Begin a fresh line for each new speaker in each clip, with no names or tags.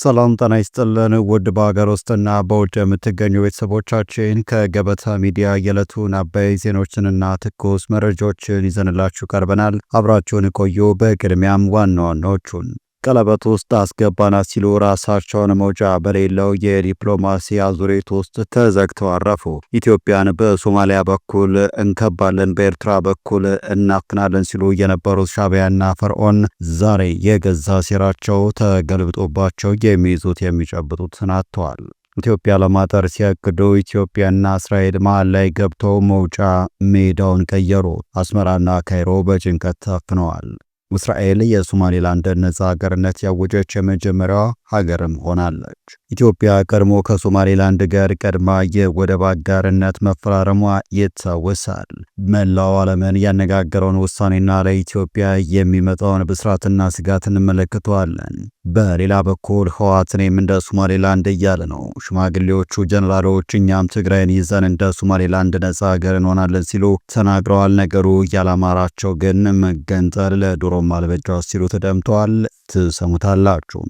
ሰላም ጤና ይስጥልን ውድ በሀገር ውስጥና በውጭ የምትገኙ ቤተሰቦቻችን ከገበታ ሚዲያ የዕለቱን አበይ ዜናዎችንና ትኩስ መረጃዎችን ይዘንላችሁ ቀርበናል። አብራችሁን ቆዩ። በቅድሚያም ዋና ዋናዎቹን ቀለበት ውስጥ አስገባናት ሲሉ ራሳቸውን መውጫ በሌለው የዲፕሎማሲ አዙሪት ውስጥ ተዘግተው አረፉ። ኢትዮጵያን በሶማሊያ በኩል እንከባለን፣ በኤርትራ በኩል እናፍናለን ሲሉ የነበሩት ሻዕቢያና ፈርዖን ዛሬ የገዛ ሴራቸው ተገልብጦባቸው የሚይዙት የሚጨብጡትን አጥተዋል። ኢትዮጵያ ለማጠር ሲያቅዱ ኢትዮጵያና እስራኤል መሃል ላይ ገብተው መውጫ ሜዳውን ቀየሩ። አስመራና ካይሮ በጭንቀት ታፍነዋል። እስራኤል የሶማሌላንድን ነጻ ሀገርነት ያወጀች የመጀመሪያዋ ሀገርም ሆናለች። ኢትዮጵያ ቀድሞ ከሶማሌላንድ ጋር ቀድማ የወደብ አጋርነት መፈራረሟ ይታወሳል። መላው ዓለምን ያነጋገረውን ውሳኔና ለኢትዮጵያ የሚመጣውን ብስራትና ስጋት እንመለከተዋለን። በሌላ በኩል ህወሓት እኔም እንደ ሶማሌላንድ እያለ ነው። ሽማግሌዎቹ ጀነራሎች እኛም ትግራይን ይዘን እንደ ሶማሌላንድ ነጻ ሀገር እንሆናለን ሲሉ ተናግረዋል። ነገሩ ያላማራቸው ግን መገንጠል ለዶሮ ማልበጃው ሲሉ ተደምጠዋል። ትሰሙታላችሁ።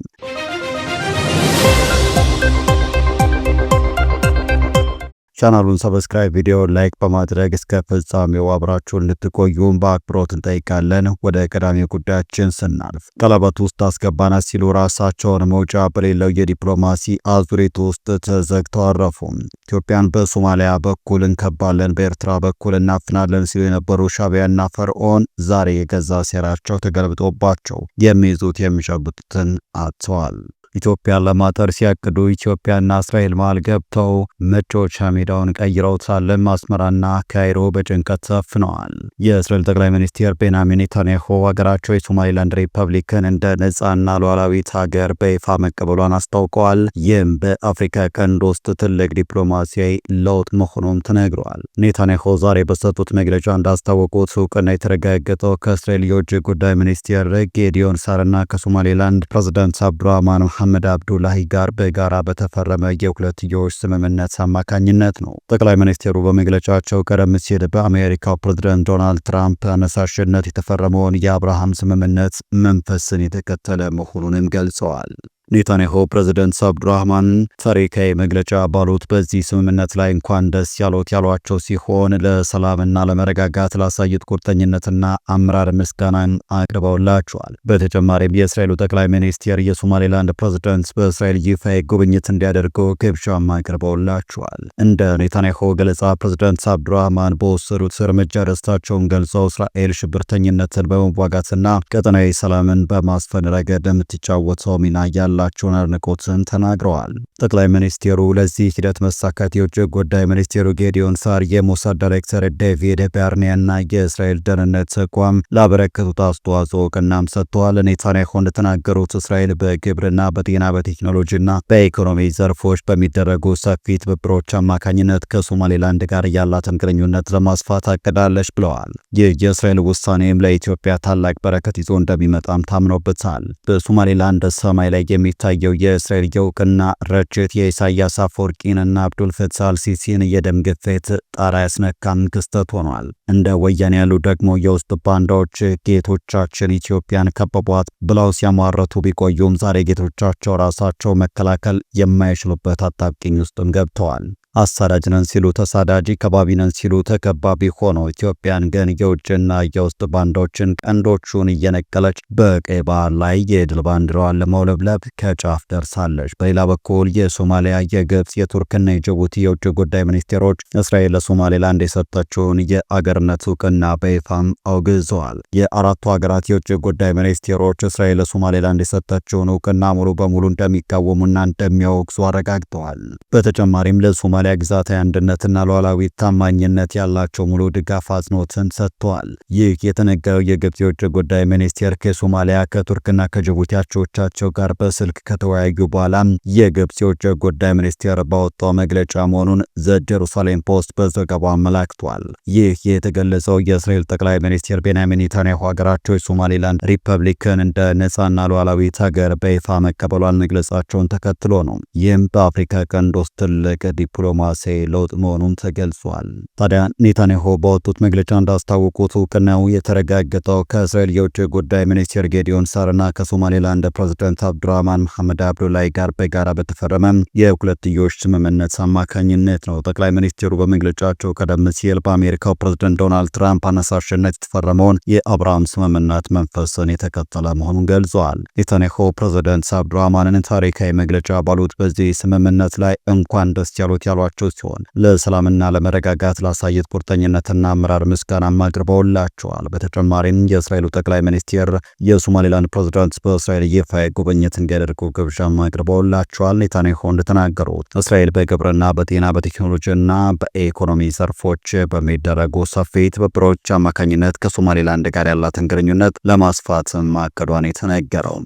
ቻናሉን ሰብስክራይብ፣ ቪዲዮ ላይክ በማድረግ እስከ ፍጻሜው አብራችሁን ልትቆዩም በአክብሮት እንጠይቃለን። ወደ ቀዳሚ ጉዳያችን ስናልፍ ቀለበት ውስጥ አስገባናት ሲሉ ራሳቸውን መውጫ በሌለው የዲፕሎማሲ አዙሪት ውስጥ ተዘግተው አረፉ። ኢትዮጵያን በሶማሊያ በኩል እንከባለን፣ በኤርትራ በኩል እናፍናለን ሲሉ የነበሩ ሻዕቢያና ፈርዖን ዛሬ የገዛ ሴራቸው ተገልብጦባቸው የሚይዙት የሚጨብጡትን አጥተዋል። ኢትዮጵያን ለማጠር ሲያቅዱ ኢትዮጵያና እስራኤል መሃል ገብተው መጫወቻ ሜዳውን ቀይረውታል። አስመራና ካይሮ በጭንቀት ተፍነዋል። የእስራኤል ጠቅላይ ሚኒስትር ቤንያሚን ኔታንያሁ ሀገራቸው የሶማሌላንድ ሪፐብሊክን እንደ ነጻና ሉዓላዊት ሀገር በይፋ መቀበሏን አስታውቀዋል። ይህም በአፍሪካ ቀንድ ውስጥ ትልቅ ዲፕሎማሲያዊ ለውጥ መሆኑም ተነግሯል። ኔታንያሁ ዛሬ በሰጡት መግለጫ እንዳስታወቁት እውቅና የተረጋገጠው ከእስራኤል የውጭ ጉዳይ ሚኒስትር ጌዲዮን ሳርና ከሶማሌላንድ ፕሬዝዳንት አብዱራህማን መሐመድ አብዱላሂ ጋር በጋራ በተፈረመ የሁለትዮሽ ስምምነት አማካኝነት ነው። ጠቅላይ ሚኒስትሩ በመግለጫቸው ቀደም ሲል በአሜሪካው ፕሬዝዳንት ዶናልድ ትራምፕ አነሳሽነት የተፈረመውን የአብርሃም ስምምነት መንፈስን የተከተለ መሆኑንም ገልጸዋል። ኔታንያሁ ፕሬዝዳንት አብዱራህማን ታሪካዊ መግለጫ ባሉት በዚህ ስምምነት ላይ እንኳን ደስ ያሎት ያሏቸው ሲሆን ለሰላምና ለመረጋጋት ላሳዩት ቁርጠኝነትና አመራር ምስጋናን አቅርበውላቸዋል። በተጨማሪም የእስራኤሉ ጠቅላይ ሚኒስትር የሶማሌላንድ ፕሬዝዳንት በእስራኤል ይፋዊ ጉብኝት እንዲያደርጉ ግብዣም አቅርበውላቸዋል። እንደ ኔታንያሁ ገለጻ ፕሬዝዳንት አብዱራህማን በወሰዱት እርምጃ ደስታቸውን ገልጸው እስራኤል ሽብርተኝነትን በመዋጋትና ቀጠናዊ ሰላምን በማስፈን ረገድ የምትጫወተው ሚና ያላቸውን አድናቆትን ተናግረዋል። ጠቅላይ ሚኒስትሩ ለዚህ ሂደት መሳካት የውጭ ጉዳይ ሚኒስትሩ ጌዲዮን ሳር፣ የሞሳድ ዳይሬክተር ዴቪድ ባርኒያና የእስራኤል ደህንነት ተቋም ላበረከቱት አስተዋጽኦ እውቅናም ሰጥተዋል። ኔታንያሁ እንደተናገሩት እስራኤል በግብርና፣ በጤና፣ በቴክኖሎጂና በኢኮኖሚ ዘርፎች በሚደረጉ ሰፊ ትብብሮች አማካኝነት ከሶማሌላንድ ጋር ያላትን ግንኙነት ለማስፋት አቅዳለች ብለዋል። ይህ የእስራኤል ውሳኔም ለኢትዮጵያ ታላቅ በረከት ይዞ እንደሚመጣም ታምኖበታል። በሶማሌላንድ ሰማይ ላይ የሚታየው የእስራኤል የእውቅና ርችት የኢሳያስ አፈወርቂንና አብዱል ፈታህ አልሲሲን የደም ግፊት ጣራ ያስነካም ክስተት ሆኗል። እንደ ወያኔ ያሉ ደግሞ የውስጥ ባንዳዎች ጌቶቻችን ኢትዮጵያን ከበቧት ብለው ሲያሟረቱ ቢቆዩም ዛሬ ጌቶቻቸው ራሳቸው መከላከል የማይችሉበት አጣብቂኝ ውስጥም ገብተዋል። አሳዳጅ ነን ሲሉ ተሳዳጅ፣ ከባቢ ነን ሲሉ ተከባቢ ሆነው ኢትዮጵያን ግን የውጭና የውስጥ ባንዳዎችን ቀንዶቹን እየነቀለች በቀይ ባህር ላይ የድል ባንዲራዋን ለመውለብለብ ከጫፍ ደርሳለች። በሌላ በኩል የሶማሊያ፣ የግብፅ፣ የቱርክና የጅቡቲ የውጭ ጉዳይ ሚኒስቴሮች እስራኤል ለሶማሌላንድ የሰጠችውን የአገርነት እውቅና በይፋም አውግዘዋል። የአራቱ ሀገራት የውጭ ጉዳይ ሚኒስቴሮች እስራኤል ለሶማሌላንድ የሰጠችውን እውቅና ሙሉ በሙሉ እንደሚቃወሙና እንደሚያወግዙ አረጋግጠዋል። በተጨማሪም ለሶማሊያ ግዛታዊ አንድነትና ሉዓላዊ ታማኝነት ያላቸው ሙሉ ድጋፍ አጽንኦትን ሰጥተዋል። ይህ የተነገረው የግብፅ የውጭ ጉዳይ ሚኒስቴር ከሶማሊያ ከቱርክና ከጅቡቲ አቻዎቻቸው ጋር በስልክ ከተወያዩ በኋላ የግብፅ የውጭ ጉዳይ ሚኒስቴር ባወጣው መግለጫ መሆኑን ዘ ጀሩሳሌም ፖስት በዘገባው አመላክቷል። ይህ የተገለጸው የእስራኤል ጠቅላይ ሚኒስትር ቤንያሚን ኔታንያሁ ሀገራቸው የሶማሌላንድ ሪፐብሊክን እንደ ነጻና ሉዓላዊት ሀገር በይፋ መቀበሏን መግለጻቸውን ተከትሎ ነው። ይህም በአፍሪካ ቀንድ ውስጥ ትልቅ ዲፕሎማሲ የዲፕሎማሲ ለውጥ መሆኑን ተገልጿል። ታዲያ ኔታንያሁ በወጡት መግለጫ እንዳስታወቁት እውቅናው የተረጋገጠው ከእስራኤል የውጭ ጉዳይ ሚኒስቴር ጌዲዮን ሳርና ከሶማሌላንድ ፕሬዝዳንት አብዱራህማን መሐመድ አብዱላሂ ጋር በጋራ በተፈረመ የሁለትዮሽ ስምምነት አማካኝነት ነው። ጠቅላይ ሚኒስትሩ በመግለጫቸው ቀደም ሲል በአሜሪካው ፕሬዝዳንት ዶናልድ ትራምፕ አነሳሽነት የተፈረመውን የአብርሃም ስምምነት መንፈስን የተከተለ መሆኑን ገልጸዋል። ኔታንያሁ ፕሬዝዳንት አብዱራህማንን ታሪካዊ መግለጫ ባሉት በዚህ ስምምነት ላይ እንኳን ደስ ያሉት ያሏቸው ሲሆን ለሰላምና ለመረጋጋት ላሳየት ቁርጠኝነትና አመራር ምስጋናም አቅርበውላቸዋል። በተጨማሪም የእስራኤሉ ጠቅላይ ሚኒስትር የሶማሌላንድ ፕሬዝዳንት በእስራኤል ይፋ ጉብኝት እንዲያደርጉ ግብዣም አቅርበውላቸዋል። ኔታንያሁ እንደተናገሩት እስራኤል በግብርና፣ በጤና፣ በቴክኖሎጂና በኢኮኖሚ ዘርፎች በሚደረጉ ሰፊ ትብብሮች አማካኝነት ከሶማሌላንድ ጋር ያላትን ግንኙነት ለማስፋት ማቀዷን የተነገረው።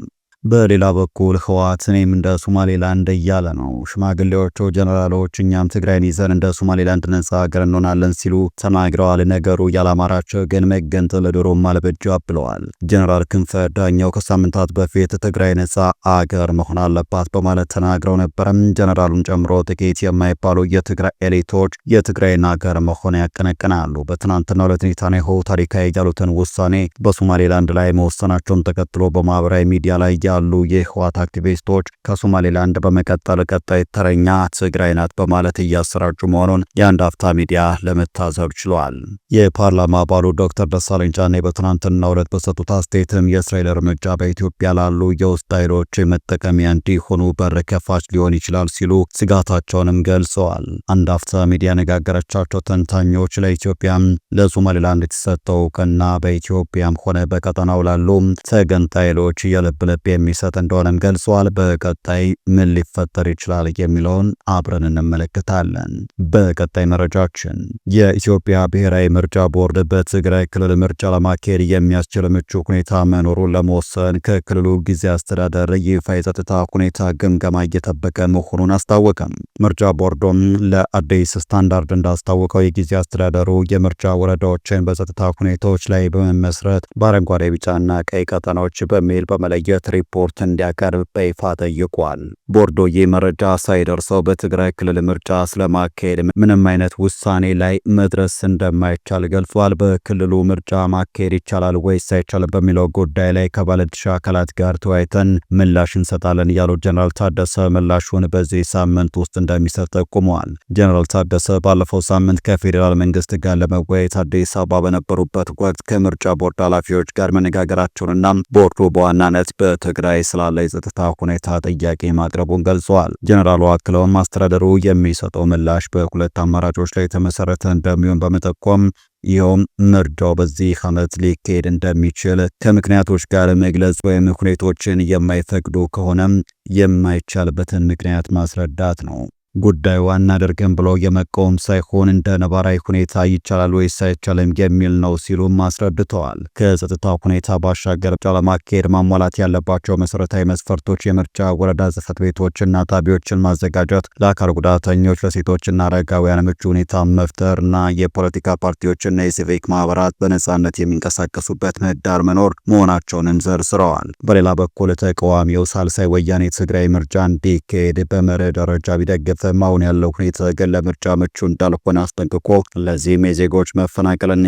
በሌላ በኩል ህወሓት እኔም እንደ ሶማሌላንድ እያለ ነው። ሽማግሌዎቹ ጀነራሎች እኛም ትግራይን ይዘን እንደ ሶማሌላንድ ነጻ ሀገር እንሆናለን ሲሉ ተናግረዋል። ነገሩ ያላማራቸው ግን መገንጠል ዶሮም አልበጃ ብለዋል። ጀነራል ክንፈ ዳኛው ከሳምንታት በፊት ትግራይ ነጻ አገር መሆን አለባት በማለት ተናግረው ነበረም። ጀነራሉን ጨምሮ ጥቂት የማይባሉ የትግራይ ኤሊቶች የትግራይን ሀገር መሆን ያቀነቅናሉ። በትናንትናው ዕለት ኔታንያሁ ታሪካዊ ያሉትን ውሳኔ በሶማሌላንድ ላይ መወሰናቸውን ተከትሎ በማህበራዊ ሚዲያ ላይ ያሉ የህወሓት አክቲቪስቶች ከሶማሌላንድ በመቀጠል ቀጣይ ተረኛ ትግራይ ናት በማለት እያሰራጩ መሆኑን የአንድ አፍታ ሚዲያ ለመታዘብ ችሏል። የፓርላማ አባሉ ዶክተር ደሳለኝ ጫኔ በትናንትናው ዕለት በሰጡት አስተያየትም የእስራኤል እርምጃ በኢትዮጵያ ላሉ የውስጥ ኃይሎች መጠቀሚያ እንዲሆኑ በር ከፋች ሊሆን ይችላል ሲሉ ስጋታቸውንም ገልጸዋል። አንድ አፍታ ሚዲያ ያነጋገራቸው ተንታኞች ለኢትዮጵያም ለሶማሌላንድ የተሰጠው እውቅና በኢትዮጵያም ሆነ በቀጠናው ላሉ ተገንጣይ ኃይሎች የልብ ልብ የሚሰጥ እንደሆነም ገልጸዋል። በቀጣይ ምን ሊፈጠር ይችላል የሚለውን አብረን እንመለከታለን። በቀጣይ መረጃችን የኢትዮጵያ ብሔራዊ ምርጫ ቦርድ በትግራይ ክልል ምርጫ ለማካሄድ የሚያስችል ምቹ ሁኔታ መኖሩን ለመወሰን ከክልሉ ጊዜ አስተዳደር ይፋ የጸጥታ ሁኔታ ግምገማ እየጠበቀ መሆኑን አስታወቀም። ምርጫ ቦርዶም ለአዲስ ስታንዳርድ እንዳስታወቀው የጊዜ አስተዳደሩ የምርጫ ወረዳዎችን በጸጥታ ሁኔታዎች ላይ በመመስረት በአረንጓዴ ቢጫና ቀይ ቀጠናዎች በሚል በመለየት ሪፖርት እንዲያቀርብ በይፋ ጠይቋል። ቦርዶ ይህ መረጃ ሳይደርሰው በትግራይ ክልል ምርጫ ስለማካሄድ ምንም አይነት ውሳኔ ላይ መድረስ እንደማይቻል ገልጿል። በክልሉ ምርጫ ማካሄድ ይቻላል ወይስ አይቻልም በሚለው ጉዳይ ላይ ከባለድርሻ አካላት ጋር ተወያይተን ምላሽ እንሰጣለን ያሉት ጀነራል ታደሰ ምላሹን በዚህ ሳምንት ውስጥ እንደሚሰጥ ጠቁመዋል። ጀነራል ታደሰ ባለፈው ሳምንት ከፌዴራል መንግስት ጋር ለመወያየት አዲስ አበባ በነበሩበት ወቅት ከምርጫ ቦርድ ኃላፊዎች ጋር መነጋገራቸውንና ቦርዱ በዋናነት በትግራይ ስላለ የጸጥታ ሁኔታ ጥያቄ ማቅረቡን ገልጸዋል። ጀነራሉ አክለውም አስተዳደሩ የሚሰጠው ምላሽ በሁለት አማራጮች ላይ የተመሰረተ እንደሚሆን በመጠቆም ይኸውም ምርጫው በዚህ ዓመት ሊካሄድ እንደሚችል ከምክንያቶች ጋር መግለጽ ወይም ሁኔታዎችን የማይፈቅዱ ከሆነም የማይቻልበትን ምክንያት ማስረዳት ነው። ጉዳዩ አናደርግም ብሎ የመቃወም ሳይሆን እንደ ነባራዊ ሁኔታ ይቻላል ወይስ አይቻልም የሚል ነው ሲሉም አስረድተዋል። ከጸጥታ ሁኔታ ባሻገር ምርጫ ለማካሄድ ማሟላት ያለባቸው መሰረታዊ መስፈርቶች የምርጫ ወረዳ ጽሕፈት ቤቶችና ጣቢያዎችን ማዘጋጀት፣ ለአካል ጉዳተኞች፣ ለሴቶችና አረጋውያን ምቹ ሁኔታ መፍጠርና የፖለቲካ ፓርቲዎችና የሲቪክ ማህበራት በነጻነት የሚንቀሳቀሱበት ምህዳር መኖር መሆናቸውን ዘርዝረዋል። በሌላ በኩል ተቃዋሚው ሳልሳይ ወያኔ ትግራይ ምርጫ እንዲካሄድ በመርህ ደረጃ ቢደግፍ አሁን ያለው ሁኔታ ግን ለምርጫ ምቹ እንዳልሆነ አስጠንቅቆ ለዚህም የዜጎች መፈናቀልን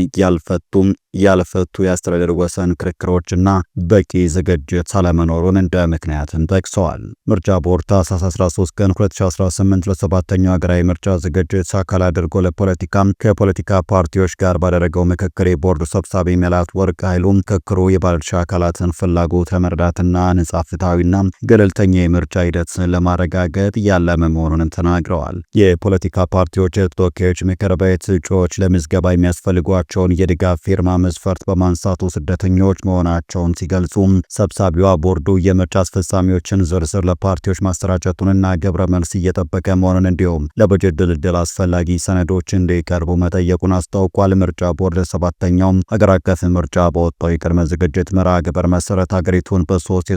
ያልፈቱ የአስተዳደር ወሰን ክርክሮችና በቂ ዝግጅት አለመኖሩን እንደ ምክንያትም ጠቅሰዋል። ምርጫ ቦርድ ታኅሳስ 13 ቀን 2018 ለሰባተኛው ሀገራዊ ምርጫ ዝግጅት አካል አድርጎ ከፖለቲካ ፓርቲዎች ጋር ባደረገው ምክክር የቦርዱ ሰብሳቢ መላት ወርቅ ኃይሉ ምክክሩ የባለድርሻ አካላትን ፍላጎት ለመረዳትና ነጻ፣ ፍትሐዊና ገለልተኛ የምርጫ ሂደትን ለማረጋገጥ ያለመ መሆኑንም ተናግረዋል። የፖለቲካ ፓርቲዎች የተወካዮች ምክር ቤት እጩዎች ለምዝገባ የሚያስፈልጓቸውን የድጋፍ ፊርማ መስፈርት በማንሳቱ ስደተኞች መሆናቸውን ሲገልጹ ሰብሳቢዋ ቦርዱ የምርጫ አስፈጻሚዎችን ዝርዝር ለፓርቲዎች ማሰራጨቱንና ግብረ መልስ እየጠበቀ መሆኑን እንዲሁም ለበጀት ድልድል አስፈላጊ ሰነዶች እንዲቀርቡ መጠየቁን አስታውቋል። ምርጫ ቦርድ ሰባተኛው ሀገር አቀፍ ምርጫ በወጣው የቅድመ ዝግጅት መርሃ ግብር መሰረት ሀገሪቱን በሶስት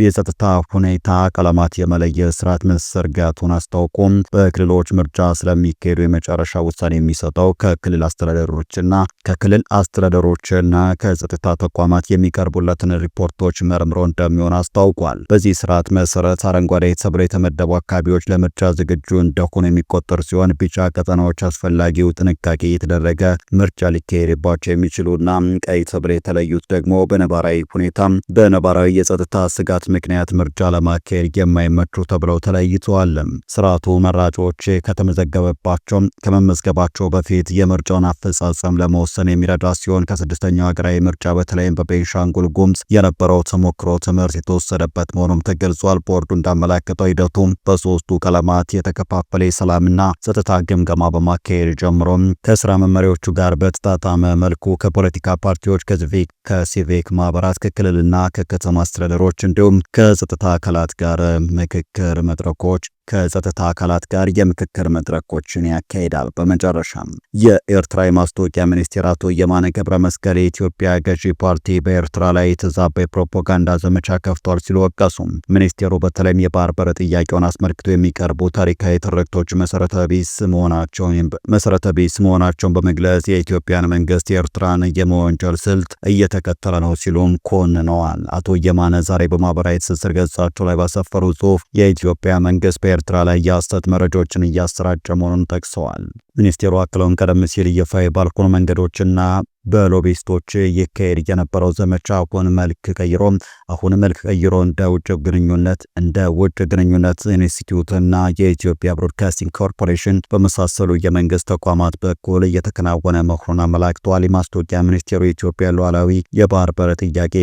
የጸጥታ ሁኔታ ቀለማት የመለየ ስርዓት መዘርጋቱን አስታውቆም በክልሎች ምርጫ ስለሚካሄዱ የመጨረሻ ውሳኔ የሚሰጠው ከክልል አስተዳደሮችና ከጸጥታ ተቋማት የሚቀርቡለትን ሪፖርቶች መርምሮ እንደሚሆን አስታውቋል። በዚህ ስርዓት መሰረት አረንጓዴ ተብሎ የተመደቡ አካባቢዎች ለምርጫ ዝግጁ እንደሆኑ የሚቆጠር ሲሆን ቢጫ ቀጠናዎች አስፈላጊው ጥንቃቄ የተደረገ ምርጫ ሊካሄድባቸው የሚችሉና ቀይ ተብሎ የተለዩት ደግሞ በነባራዊ የጸጥታ ስጋት ምክንያት ምርጫ ለማካሄድ የማይመቹ ተብለው ተለይተዋል። ስርዓቱ መራጮች ከመመዝገባቸው በፊት የምርጫውን አፈጻጸም ለመወሰን የሚረዳ ሲሆን ከስድስተኛው ሀገራዊ ምርጫ በተለይም በቤንሻንጉል ጉሙዝ የነበረው ተሞክሮ ትምህርት የተወሰደበት መሆኑም ተገልጿል። ቦርዱ እንዳመላከተው ሂደቱ በሶስቱ ቀለማት የተከፋፈለ የሰላምና ጸጥታ ግምገማ በማካሄድ ጀምሮ ከስራ መመሪያዎቹ ጋር በተጣጣመ መልኩ ከፖለቲካ ፓርቲዎች፣ ከሲቪክ ማህበራት፣ ከክልልና ከከተማ አስተዳደሮች እንዲሁም ከጸጥታ አካላት ጋር የምክክር መድረኮችን ያካሂዳል። በመጨረሻም የኤርትራ የማስታወቂያ ሚኒስቴር አቶ የማነ ገብረ መስቀል የኢትዮጵያ ገዢ ፓርቲ በኤርትራ ላይ የተዛባ የፕሮፓጋንዳ ዘመቻ ከፍቷል ሲሉ ወቀሱ። ሚኒስቴሩ በተለይም የባህር በር ጥያቄውን አስመልክቶ የሚቀርቡ ታሪካዊ ትርክቶች መሰረተ ቢስ መሆናቸውን በመግለጽ የኢትዮጵያን መንግስት የኤርትራን የመወንጀል ስልት እየተከተለ ነው ሲሉም ኮንነዋል። አቶ የማነ ዛሬ በማህበራዊ ትስስር ገጻቸው ላይ ባሰፈሩ ጽሁፍ የኢትዮጵያ መንግስት በኤርትራ ላይ የሐሰት መረጃዎችን እያሰራጨ መሆኑን ጠቅሰዋል። ሚኒስቴሩ አክለውን ቀደም ሲል ይፋዊ ባልሆኑ መንገዶችና በሎቢስቶች ይካሄድ የነበረው ዘመቻ አሁን መልክ ቀይሮ እንደ ውጭ ግንኙነት ኢንስቲትዩትና የኢትዮጵያ ብሮድካስቲንግ ኮርፖሬሽን በመሳሰሉ የመንግስት ተቋማት በኩል እየተከናወነ መሆኑን አመላክተዋል። የማስታወቂያ ሚኒስቴሩ የኢትዮጵያ ሉዓላዊ የባህር በር ጥያቄ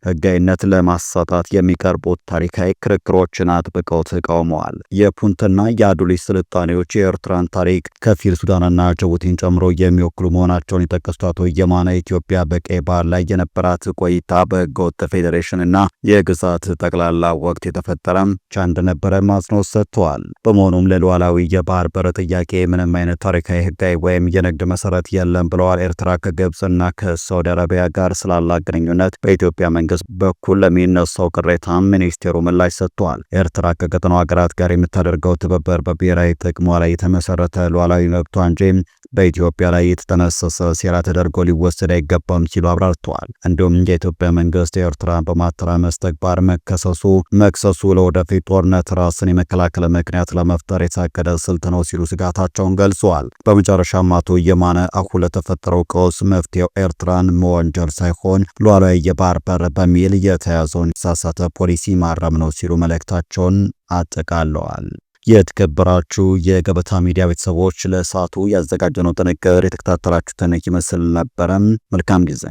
ህጋዊነት ለማሳጣት የሚቀርቡት ታሪካዊ ክርክሮችን አጥብቀው ተቃውመዋል። የፑንትና የአዱሊስ ስልጣኔዎች የኤርትራን ታሪክ ከፊል ሱዳንና ጅቡቲን ጨምሮ የሚወክሉ መሆናቸውን የጠቀሱት አቶ የማነ ኢትዮጵያ በቀይ ባህር ላይ የነበራት ቆይታ በህገወጥ ፌዴሬሽንና የግዛት ጠቅላላ ወቅት የተፈጠረ ብቻ እንደነበረ አጽንኦት ሰጥተዋል። በመሆኑም ለሉዓላዊ የባህር በር ጥያቄ ምንም አይነት ታሪካዊ፣ ህጋዊ ወይም የንግድ መሰረት የለም ብለዋል። ኤርትራ ከግብፅና ከሳውዲ አረቢያ ጋር ስላላት ግንኙነት በኢትዮጵያ በኩል ለሚነሳው ቅሬታ ሚኒስቴሩ ምላሽ ሰጥቷል። ኤርትራ ከቀጠናው ሀገራት ጋር የምታደርገው ትብብር በብሔራዊ ጥቅሟ ላይ የተመሰረተ ሉዓላዊ መብቷ እንጂ በኢትዮጵያ ላይ የተጠነሰሰ ሴራ ተደርጎ ሊወሰድ አይገባም ሲሉ አብራርተዋል። እንዲሁም የኢትዮጵያ መንግስት ኤርትራን በማተራመስ ተግባር መክሰሱ ለወደፊት ጦርነት ራስን የመከላከል ምክንያት ለመፍጠር የታቀደ ስልት ነው ሲሉ ስጋታቸውን ገልጸዋል። በመጨረሻም አቶ የማነ አሁን ለተፈጠረው ቀውስ መፍትሄው ኤርትራን መወንጀል ሳይሆን ሉዓላዊ የባህር በር በሚል የተያዘውን የተሳሳተ ፖሊሲ ማረም ነው ሲሉ መልእክታቸውን አጠቃለዋል። የተከበራችሁ የገበታ ሚዲያ ቤተሰቦች ለሰዓቱ ያዘጋጀነው ጥንቅር የተከታተላችሁትን ይመስል ነበረ። መልካም ጊዜ